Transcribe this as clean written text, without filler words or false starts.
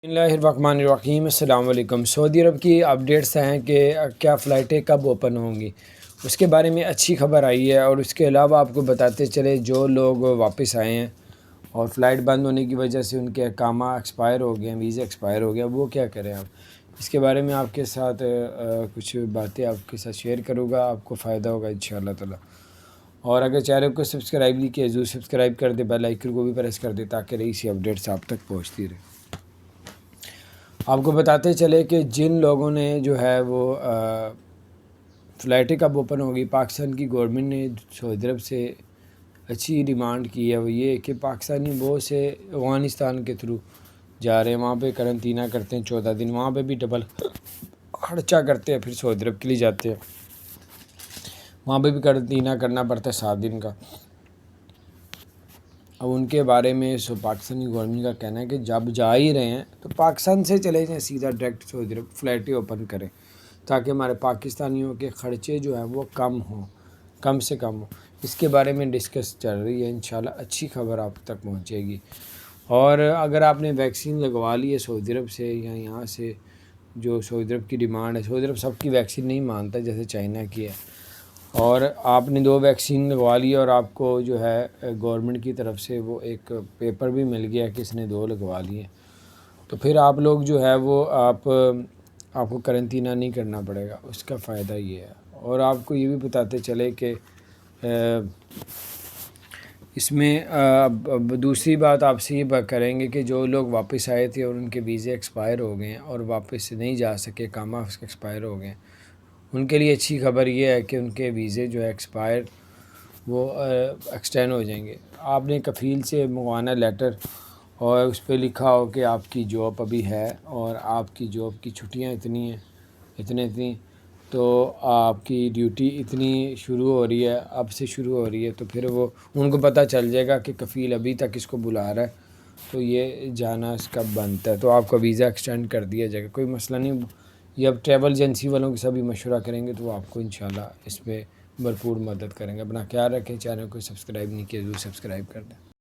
बिस्मिल्लाहिर्रहमानिर्रहीम। अस्सलाम वालेकुम। सऊदी अरब की अपडेट्स हैं कि क्या फ़्लाइटें कब ओपन होंगी, उसके बारे में अच्छी खबर आई है। और उसके अलावा आपको बताते चले जो लोग वापस आए हैं और फ़्लाइट बंद होने की वजह से उनके अकामा एक्सपायर हो गए हैं, वीज़ा एक्सपायर हो गया, वो क्या करें। अब इसके बारे में आपके साथ कुछ बातें आपके साथ शेयर करूँगा, आपको फ़ायदा होगा इंशाअल्लाह ताला। और अगर चैनल को सब्सक्राइब नहीं किया ज़रूर सब्सक्राइब कर दे, बेल आइकन को भी प्रेस कर दे ताकि नई सी अपडेट्स आप तक पहुँचती रहे। आपको बताते चले कि जिन लोगों ने जो है वो फ़्लाइटें कब ओपन होगी, पाकिस्तान की गवर्नमेंट ने सऊदी अरब से अच्छी डिमांड की है। वो ये कि पाकिस्तानी बहुत से अफ़गानिस्तान के थ्रू जा रहे हैं, वहाँ पे करंतना करते हैं 14 दिन, वहाँ पे भी डबल खर्चा करते हैं, फिर सऊदी अरब के लिए जाते हैं, वहाँ पे भी करंतना करना पड़ता है 7 दिन का। अब उनके बारे में पाकिस्तानी गवर्नमेंट का कहना है कि जब जा ही रहे हैं तो पाकिस्तान से चले जाएँ सीधा डायरेक्ट सऊदी अरब, फ़्लाइटें ओपन करें ताकि हमारे पाकिस्तानियों के ख़र्चे जो हैं वो कम हों, कम से कम हो। इसके बारे में डिस्कस चल रही है, इंशाल्लाह अच्छी खबर आप तक पहुंचेगी। और अगर आपने वैक्सीन लगवा ली है सऊदी अरब से या यहाँ से, जो सऊदी अरब की डिमांड है, सऊदी अरब सबकी वैक्सीन नहीं मानता जैसे चाइना की है, और आपने 2 वैक्सीन लगवा ली और आपको जो है गवर्नमेंट की तरफ से वो एक पेपर भी मिल गया कि इसने 2 लगवा लिए, तो फिर आप लोग जो है वो आपको करंतना नहीं करना पड़ेगा, उसका फ़ायदा ये है। और आपको ये भी बताते चले कि इसमें अब दूसरी बात आपसे ये करेंगे कि जो लोग वापस आए थे और उनके वीज़े एक्सपायर हो गए हैं और वापस नहीं जा सके, कामा एक्सपायर हो गए, उनके लिए अच्छी खबर ये है कि उनके वीज़े जो है एक्सपायर वो एक्सटेंड हो जाएंगे। आपने कफ़ील से मंगवाना लेटर और उस पर लिखा हो कि आपकी जॉब अभी है और आपकी जॉब की छुट्टियां इतनी हैं, इतनी, तो आपकी ड्यूटी इतनी शुरू हो रही है, अब से शुरू हो रही है, तो फिर वो उनको पता चल जाएगा कि कफ़ील अभी तक इसको बुला रहा है, तो ये जाना इसका बनता है, तो आपका वीज़ा एक्सटेंड कर दिया जाएगा, कोई मसला नहीं। ये अब ट्रैवल एजेंसी वालों के साथ भी मशवरा करेंगे तो वो आपको इंशाल्लाह इसमें भरपूर मदद करेंगे। अपना ख्याल रखें, चैनल को सब्सक्राइब नहीं किया ज़रूर सब्सक्राइब कर दें।